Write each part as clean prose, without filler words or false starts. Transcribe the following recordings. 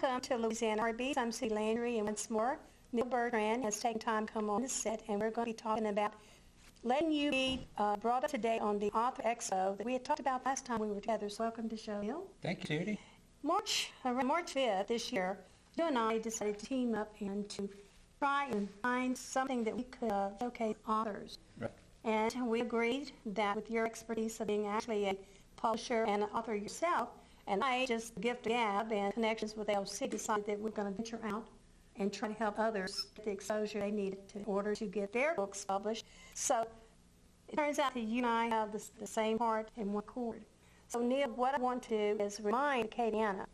welcome to Louisiana R&B. I'm Sudie Landry, and once more, Neal Bertrand has taken time to come on the set, and we're going to be talking about letting you be brought up to date on the author expo that we had talked about last time we were together. So welcome to the show, Neal. Thank you, Sudie. Around March 5th this year, you and I decided to team up and to try and find something that we could showcase authors. Right. And we agreed that with your expertise of being actually a publisher and an author yourself, and I just gift of gab and connections with LC decided that we're going to venture out and try to help others get the exposure they need in order to get their books published. So it turns out that you and I have the same heart and one chord. So Neal, what I want to do is remind Acadiana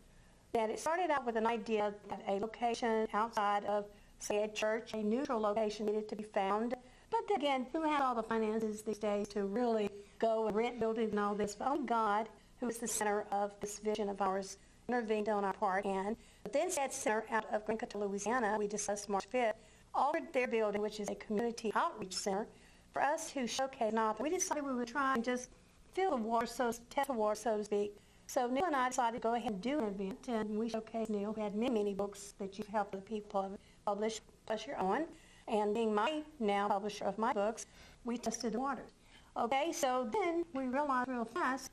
that it started out with an idea that a location outside of, say, a church, a neutral location needed to be found. But again, who had all the finances these days to really go and rent buildings and all this? But only God, who is the center of this vision of ours, intervened on our part. And then that center out of Grand Coteau, Louisiana, we discussed March 5th, altered their building, which is a community outreach center, for us to showcase an author. We decided we would try and just fill the water, test the water, so to speak. So Neal and I decided to go ahead and do an event, and we showcased Neal. We had many books that you've helped the people publish, plus your own. And being my now publisher of my books, we tested the waters. Okay, so then we realized real fast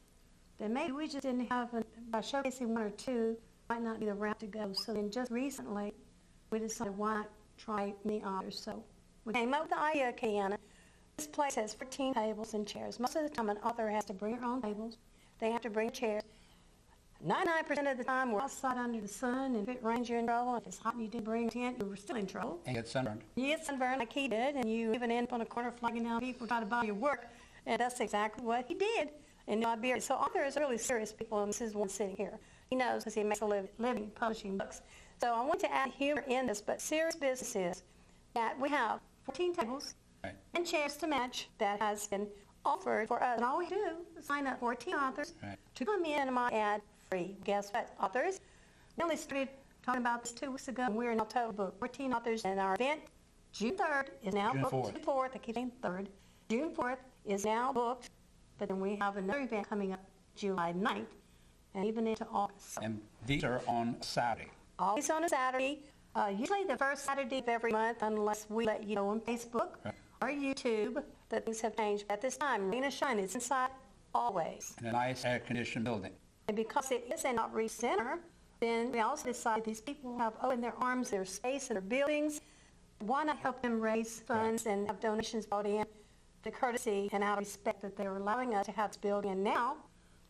that maybe we just didn't have, by showcasing one or two, might not be the route to go. So then just recently, we decided why not try many authors. So we came up with the idea, Kiana. This place has 14 tables and chairs. Most of the time, an author has to bring their own tables. They have to bring chairs. 99% of the time, we're outside under the sun, and if it rains, you're in trouble. If it's hot and you didn't bring a tent, you were still in trouble. And get sunburned. You get sunburned like he did, and you even end up on a corner flagging down people try to buy your work, and that's exactly what he did in Liberia. So authors are really serious people, and this is one sitting here. He knows because he makes a living publishing books. So I want to add humor in this, but serious business is that we have 14 tables and chairs to match that has been offered for us. And all we do is sign up 14 authors to come in and my ad free. Guess what, authors? We only started talking about this 2 weeks ago, and we're in October book. 14 authors, and our event, June 3rd, is now booked. June 4th, I keep saying 3rd. June 4th is now booked, but then we have another event coming up July 9th, and even into August. And these are on Saturday. Always on a Saturday, usually the first Saturday of every month, unless we let you know on Facebook or YouTube that things have changed. At this time, rain or shine, it's inside always. In a nice air-conditioned building. And because it is an outreach center, then we also decided these people have opened their arms, their space, and their buildings. Why not help them raise funds and have donations brought in, the courtesy and out of respect that they're allowing us to have this building. And now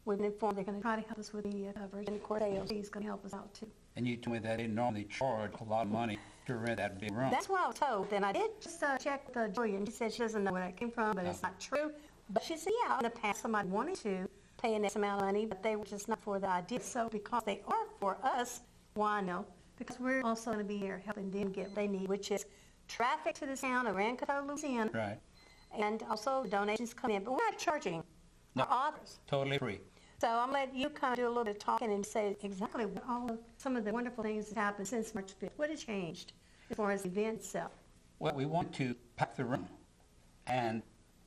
we've been informed they're going to try to help us with the coverage, and of course AOC is going to help us out too. And you told me that they normally charge a lot of money to rent that big room. That's what I was told. And I did just check with Julia, and she said she doesn't know where that came from, but it's not true. But she said, yeah, in the past somebody wanted to pay an X amount of money, but they were just not for the idea. So because they are for us, why no? Because we're also going to be here helping them get what they need, which is traffic to the town of Grand Coteau, Louisiana. Right. And also donations come in. But we're not charging our authors. Totally free. So I'm going to let you kind of do a little bit of talking and say exactly what some of the wonderful things that happened since March 5th. What has changed as far as the event itself? Well, we want to pack the room. And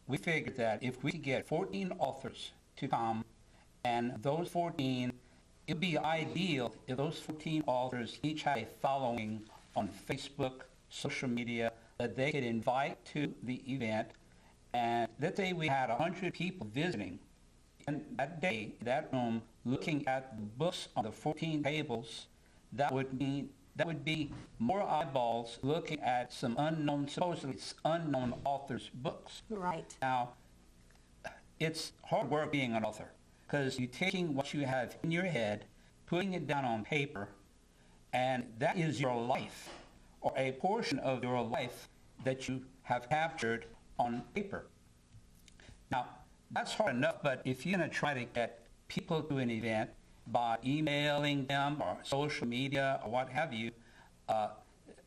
we figured that if we could get 14 authors to come, and those 14, it would be ideal if those 14 authors each had a following on Facebook, social media, that they could invite to the event. And let's say we had 100 people visiting in that day, that room, looking at the books on the 14 tables. That would be more eyeballs looking at some supposedly unknown authors' books. Right. Now, it's hard work being an author, because you're taking what you have in your head, putting it down on paper, and that is your life, or a portion of your life that you have captured on paper. Now, that's hard enough, but if you're going to try to get people to an event by emailing them or social media or what have you,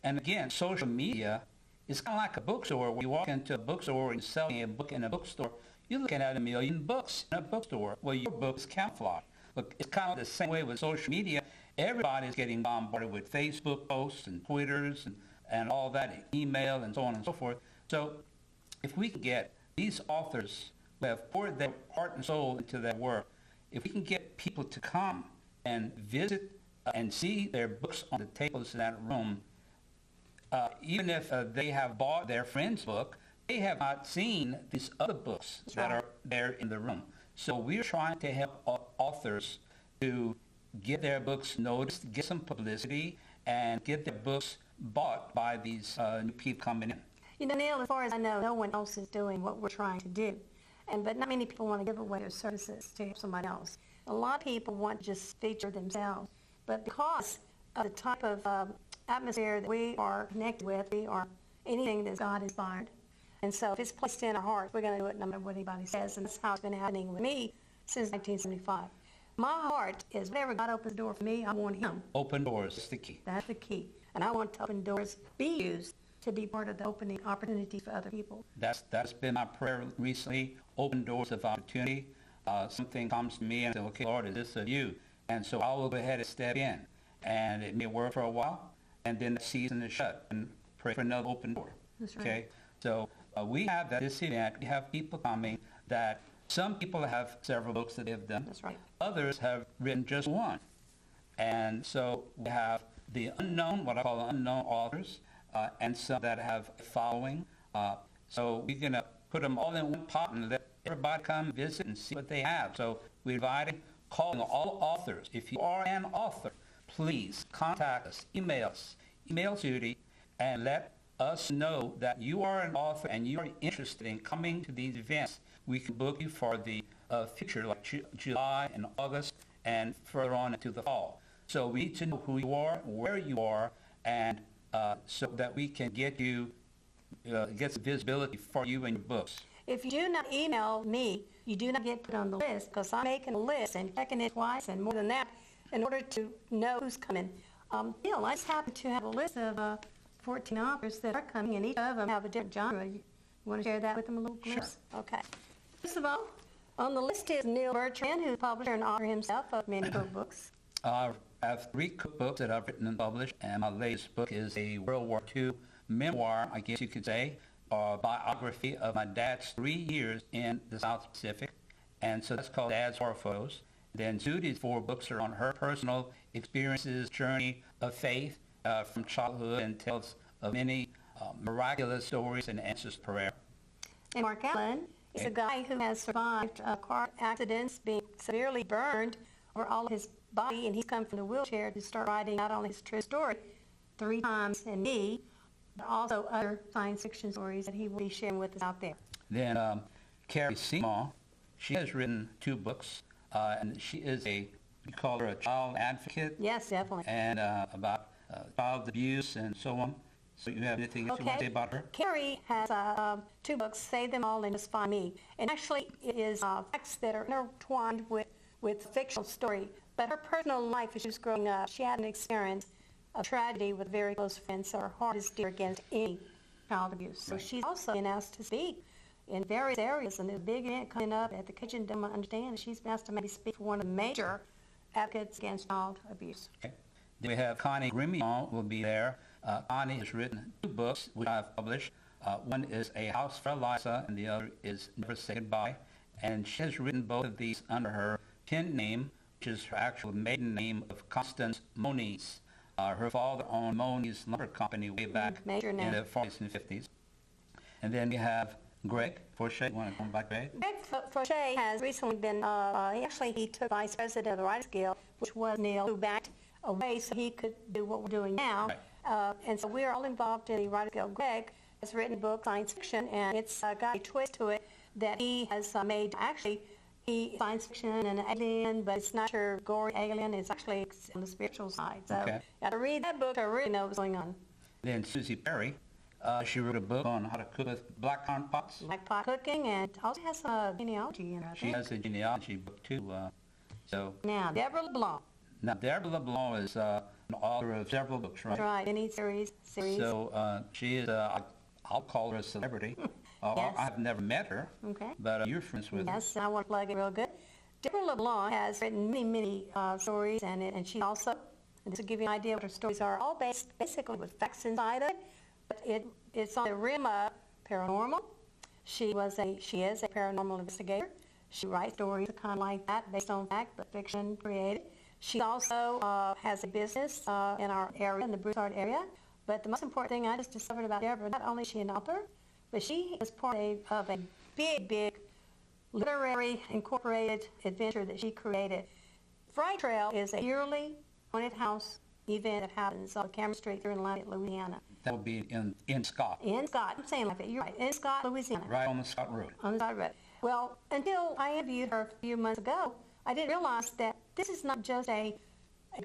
and again, social media is kind of like a bookstore. When you walk into a bookstore and selling a book in a bookstore, you're looking at 1 million books in a bookstore. Well, your book is camouflage. But it's kind of the same way with social media. Everybody's getting bombarded with Facebook posts and Twitters and all that, email and so on and so forth. So if we can get these authors who have poured their heart and soul into their work, if we can get people to come and visit and see their books on the tables in that room, even if they have bought their friend's book, they have not seen these other books that are there in the room. So we're trying to help authors to get their books noticed, get some publicity, and get their books bought by these new people coming in. You know, Neal, as far as I know, no one else is doing what we're trying to do. But not many people want to give away their services to help somebody else. A lot of people want to just feature themselves. But because of the type of atmosphere that we are connected with, we are anything that God inspired. And so if it's placed in our hearts, we're going to do it no matter what anybody says. And that's how it's been happening with me since 1975. My heart is whenever God opens the door for me, I want him. Open doors is the key. That's the key. And I want to open doors, be used to be part of the opening opportunities for other people. That's been my prayer recently, open doors of opportunity. Something comes to me and I say, okay, Lord, is this of you? And so I will go ahead and step in. And it may work for a while, and then the season is shut, and pray for another open door. That's right. Okay? So we have at this event, we have people coming that some people have several books that they've done. That's right. Others have written just one. And so we have the unknown, what I call unknown authors, and some that have a following. So we're going to put them all in one pot and let everybody come visit and see what they have. So we invited, calling all authors. If you are an author, please contact us, email sudie, and let us know that you are an author and you are interested in coming to these events. We can book you for the future, like July and August, and further on into the fall. So we need to know who you are, where you are, and so that we can get you, get some visibility for you and your books. If you do not email me, you do not get put on the list, because I'm making a list and checking it twice and more than that in order to know who's coming. Neal, I just happen to have a list of 14 authors that are coming, and each of them have a different genre. You want to share that with them a little glimpse? Sure. Okay. First of all, on the list is Neal Bertrand, who's a publisher and author himself of many cookbooks. I have 3 cookbooks that I've written and published, and my latest book is a World War II memoir, I guess you could say, or biography of my dad's 3 years in the South Pacific. And so that's called Dad's War Photos. Then Sudie's 4 books are on her personal experiences, journey of faith from childhood, and tells of many miraculous stories and answers to prayer. And Mark Allen is a guy who has survived car accidents, being severely burned over all of his body, and he's come from the wheelchair to start writing not only his true story, 3 times in me, but also other science fiction stories that he will be sharing with us out there. Then Carrie Seymour, she has written 2 books, and she is we call her a child advocate. Yes, definitely. And about child abuse and so on. So you have anything else you want to say about her? Carrie has 2 books, Save Them All and Just Find Me. And actually it is facts that are intertwined with fictional story. But her personal life as she was growing up, she had an experience of tragedy with a very close friend, so her heart is dear against any child abuse. So she's also been asked to speak in various areas, and there's a big event coming up at the Kitchen Dome, I understand. She's been asked to maybe speak for one of the major advocates against child abuse. Okay. Then we have Connie Grimion will be there. Connie has written 2 books, which I've published. One is A House for Eliza, and the other is Never Say Goodbye. And she has written both of these under her pen name, which is her actual maiden name of Constance Moniz. Her father owned Moniz Lumber Company way back in the 40s and 50s. And then we have Greg Fauché. You want to talk about Greg? Greg Fauché has recently been, he took vice president of the Writers Guild, which was Neal, who backed away so he could do what we're doing now. Right. And so we're all involved in the Writers Guild. Greg has written a book, science fiction, and it's got a twist to it that he has made. Actually, he science fiction and an alien, but it's not your gory alien. It's actually on the spiritual side. So you got to read that book to really know what's going on. Then Susie Perry, she wrote a book on how to cook with black pine pots. Black pot cooking, and also has a genealogy in it. She has a genealogy book too. Now, Deborah LeBlanc. Now, Deborah LeBlanc is an author of several books, right? That's right, any series. So she is, I'll call her a celebrity. Yes. I've never met her, but you're friends with her. Yes, I want to plug it real good. Deborah LeBlanc has written many stories, and she also, and to give you an idea what her stories are, all based basically with facts inside of it, but it's on the rim of paranormal. She is a paranormal investigator. She writes stories kind of like that, based on fact, but fiction created. She also has a business in our area, in the Broussard area. But the most important thing I just discovered about Deborah, not only is she an author, but she is part of a big literary incorporated adventure that she created. Fright Trail is a yearly haunted house event that happens on Cameron Street here in Lafayette, Louisiana. That would be in Scott. In Scott. I'm saying Lafayette. You're right. In Scott, Louisiana. Right on the Scott Road. On the Scott Road. Well, until I interviewed her a few months ago, I didn't realize that this is not just a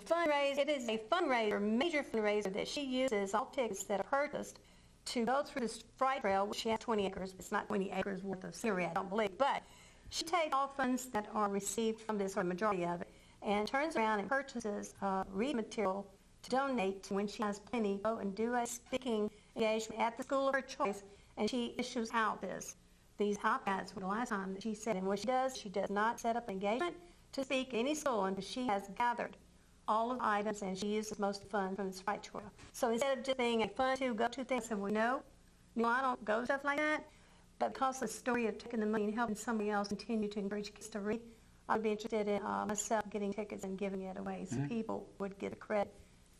fundraiser. It is a fundraiser, major fundraiser that she uses all tickets that are purchased to go through this Fright Trail, which she has 20 acres. It's not 20 acres worth of scenery, I don't believe. But she takes all funds that are received from this, or the majority of it, and turns around and purchases reading material to donate when she has plenty. Go and do a speaking engagement at the school of her choice, and she issues out these op-eds for the last time that she said. And what she does not set up an engagement to speak any school until she has gathered all of the items, and she uses most of the funds from this Fright Trail. So instead of just being a fun to go to thing, I said, well, no, I don't go to stuff like that. But because of the story of taking the money and helping somebody else continue to encourage kids to read, I'd be interested in myself getting tickets and giving it away so people would get a credit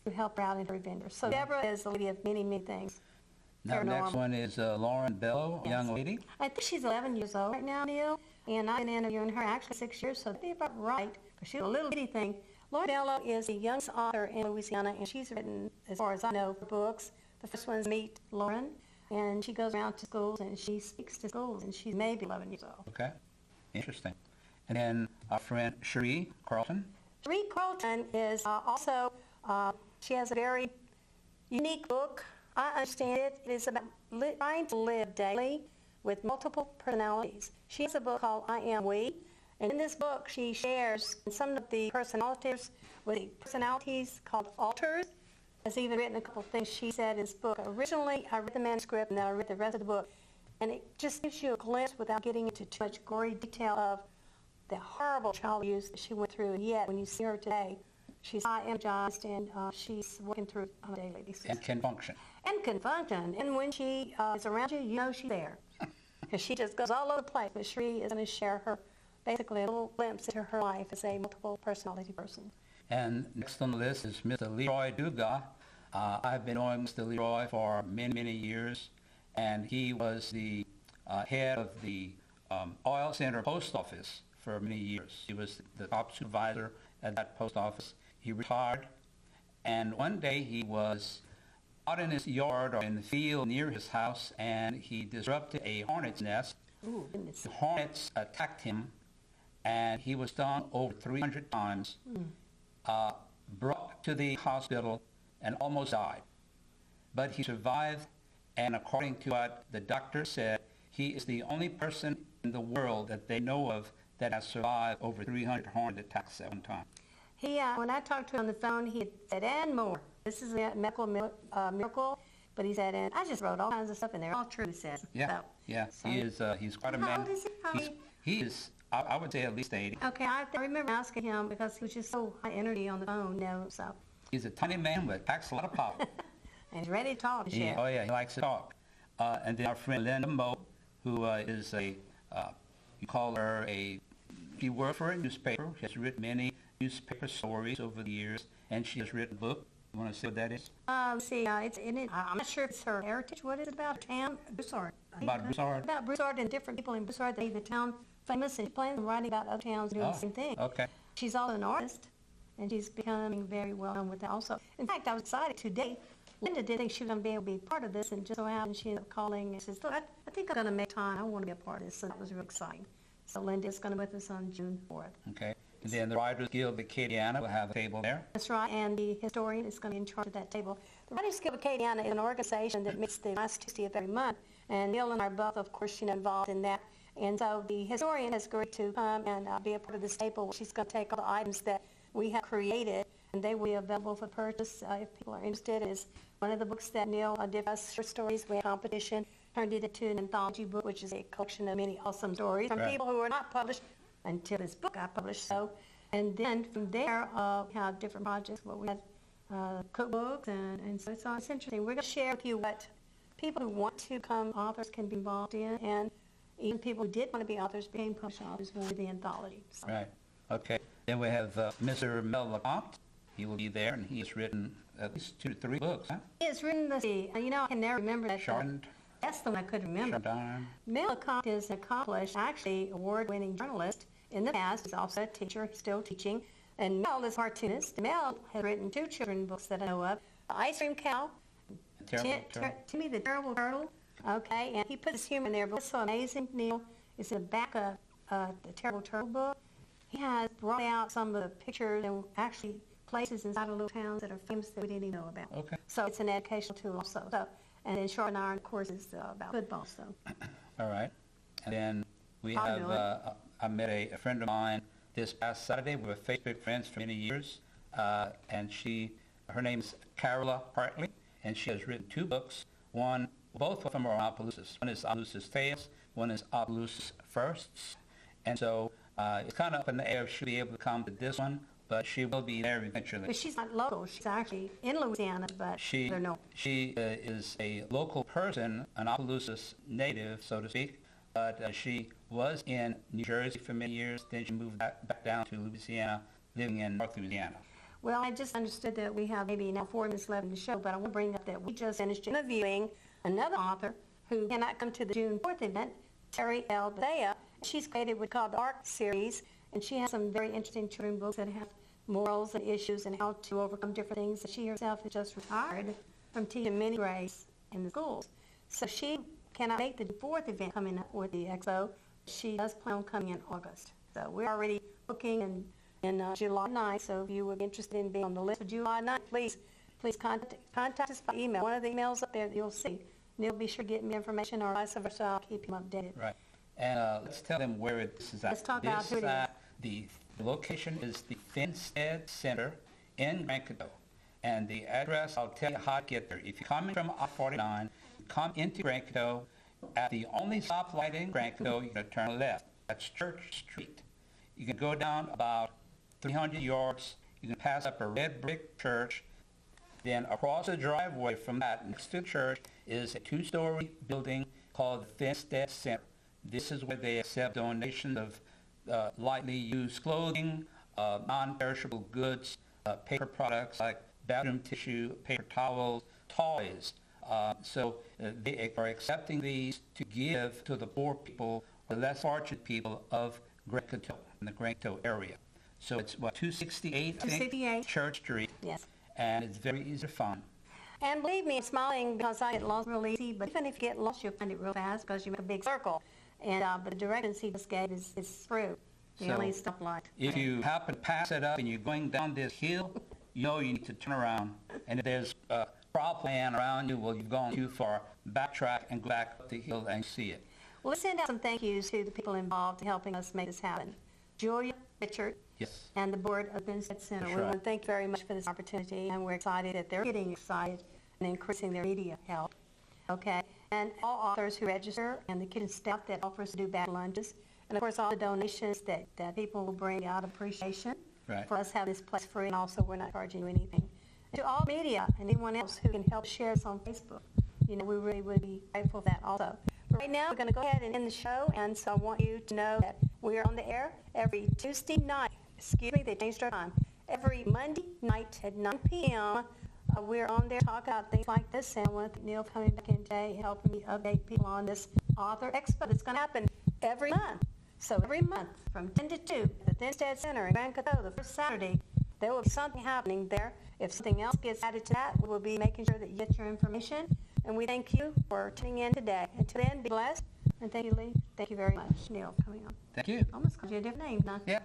to help her out in her vendors. So Deborah is the lady of many things. Now, next one is Lauren Bello, a young lady. I think she's 11 years old right now, Neil, and I've been interviewing her actually 6 years, so that'd be about right, because she's a little bitty thing. Lauren Bello is the youngest author in Louisiana, and she's written, as far as I know, books. The first one's Meet Lauren, and she goes around to schools, and she speaks to schools, and she's maybe 11 years old. Okay, interesting. And then our friend Cherie Carlton. Cherie Carlton is also, she has a very unique book. I understand it. It is about trying to live daily with multiple personalities. She has a book called I Am We. And in this book, she shares some of the personalities with the personalities called alters. Has even written a couple of things she said in this book. Originally, I read the manuscript and then I read the rest of the book. And it just gives you a glimpse without getting into too much gory detail of the horrible child abuse that she went through. And yet, when you see her today, she's high energized and she's working through it on a daily basis. And can function. And can function. And when she is around you, you know she's there. Because she just goes all over the place. But Cherie is going to share her, basically a little glimpse into her life as a multiple personality person. And next on the list is Mr. Leroy Dugas. I've been knowing Mr. Leroy for many years, and he was the head of the Oil Center Post Office for many years. He was the top supervisor at that post office. He retired, and one day he was out in his yard or in the field near his house, and he disrupted a hornet's nest. Ooh, goodness. The hornets attacked him, and he was stung over 300 times, brought to the hospital, and almost died. But he survived, and according to what the doctor said, he is the only person in the world that they know of that has survived over 300 hornet attacks at one time. He, when I talked to him on the phone, he said, and more. This is a medical miracle, but he said, and I just wrote all kinds of stuff in there, all true, he says. Yeah, so, yeah. So he's quite a man. How old is he? He is, I would say, at least 80. Okay, I remember asking him because he was just so high energy on the phone, you know, so. He's a tiny man, but packs a lot of power. And he's ready to talk and share. Oh, yeah, he likes to talk. And then our friend Linda Moe, who is you call her she worked for a newspaper. She has written many newspaper stories over the years, and she has written a book. You want to say what that is? It's in it. I'm not sure if it's her heritage. What is it about? Town? Broussard. About Broussard? About Broussard and different people in Broussard that made the town famous, and she plans on writing about other towns doing the same thing. Okay. She's also an artist, and she's becoming very well known with that also. In fact, I was excited today. Linda didn't think she was going to be able to be part of this, and just so happened she ended up calling and says, look, I think I'm going to make time. I want to be a part of this, so that was really exciting. So Linda is going to be with us on June 4th. Okay. And then the Writers Guild of Acadiana will have a table there. That's right, and the historian is going to be in charge of that table. The Writers Guild of Acadiana is an organization that meets the last Tuesday of every month, and Neil and I are both, of course, involved in that. And so the historian has agreed to come and be a part of this table. She's going to take all the items that we have created, and they will be available for purchase if people are interested. It's one of the books that Neil did for us, short stories. We had a competition, turned it into an anthology book, which is a collection of many awesome stories from people who were not published until this book got published. So, and then from there, we have different projects. We had cookbooks, and so it's interesting. We're going to share with you what people who want to become authors can be involved in, and even people who did want to be authors became published authors with the anthology. So. Right. Okay. Then we have Mr. Mel LeCompte. He will be there, and he has written at least 2 to 3 books. Huh? He has written I can never remember that. Chardon. That's the one I couldn't remember. Chardon. Mel LeCompte is an accomplished, actually award-winning journalist. In the past, he's also a teacher, still teaching. And Mel is a cartoonist. Mel has written 2 children's books that I know of. Ice Cream Cow, Timmy the Terrible Turtle. Okay, and he put his humor in there. But what's so amazing, Neal, is in the back of the Terrible Turtle book, he has brought out some of the pictures and actually places inside of little towns that are famous that we didn't even know about. Okay. So it's an educational tool also. So, and then Sharp and Iron, of course, is about football. So. All right. And then we have, I met a friend of mine this past Saturday. We were Facebook friends for many years. And her name's Carola Hartley, and she has written 2 books. Both of them are Opelousas. One is Opelousas Tales, one is Opelousas Firsts. And so it's kind of up in the air if she'll be able to come to this one, but she will be there eventually. But she's not local. She's actually in Louisiana, but she is a local person, an Opelousas native, so to speak, but she was in New Jersey for many years. Then she moved back down to Louisiana, living in North Louisiana. Well, I just understood that we have maybe now 4 minutes left in the show, but I want to bring up that we just finished interviewing another author who cannot come to the June 4th event, Terry L. Bethea. She's created what's called the ARC series, and she has some very interesting children's books that have morals and issues and how to overcome different things. She herself is just retired from teaching many grades in the schools. So she cannot make the 4th event coming up with the expo. She does plan on coming in August. So we're already booking in July 9th, so if you would be interested in being on the list for July 9th, please contact us by email. One of the emails up there that you'll see. Neal will be sure to get me information, or vice versa. I'll keep him updated. Right. And let's tell them where this is at. Let's talk about who it is. The location is the Finstead Center in Grand Coteau. And the address, I'll tell you how to get there. If you're coming from I-49, come into Grand Coteau. At the only stoplight in Grand Coteau, you're going to turn left. That's Church Street. You can go down about 300 yards. You can pass up a red brick church. Then across the driveway from that, next to the church, is a 2-story building called the Finstead Center. This is where they accept donations of lightly used clothing, non-perishable goods, paper products like bathroom tissue, paper towels, toys. So they are accepting these to give to the poor people, the less fortunate people of Grand Coteau, in the Grand Coteau area. So it's, 268, I think? Church Street. Yes. And it's very easy to find. And believe me, I'm smiling because I get lost real easy, but even if you get lost, you'll find it real fast because you make a big circle. And but the directions he just gave is through the only stoplight. If you happen to pass it up and you're going down this hill, you know you need to turn around. And if there's cropland around you, well, you've gone too far. Backtrack and go back up the hill and see it. Well, let's send out some thank yous to the people involved in helping us make this happen. Julia Richard. Yes. And the board of Finstead Center. That's we right. want to thank you very much for this opportunity, and we're excited that they're getting excited and increasing their media help. Okay. And all authors who register, and the kitchen staff that offers to do bag lunches, and of course all the donations that people will bring out appreciation for us having this place free, and also we're not charging you anything. And to all media and anyone else who can help share us on Facebook, we really would be grateful for that also. But right now we're going to go ahead and end the show, and so I want you to know that we are on the air every Tuesday night. They changed our time. Every Monday night at 9 p.m. We're on there talking about things like this, and I want to thank Neal coming back in today, helping me update people on this author expo that's going to happen every month. So every month from 10 to 2 at the Finstead Center in Grand Coteau, the first Saturday, there will be something happening there. If something else gets added to that, we will be making sure that you get your information. And we thank you for tuning in today. Until then, be blessed. And thank you, Lee. Thank you very much, Neal, for coming on. Thank you. I almost called you a different name, huh? Yeah.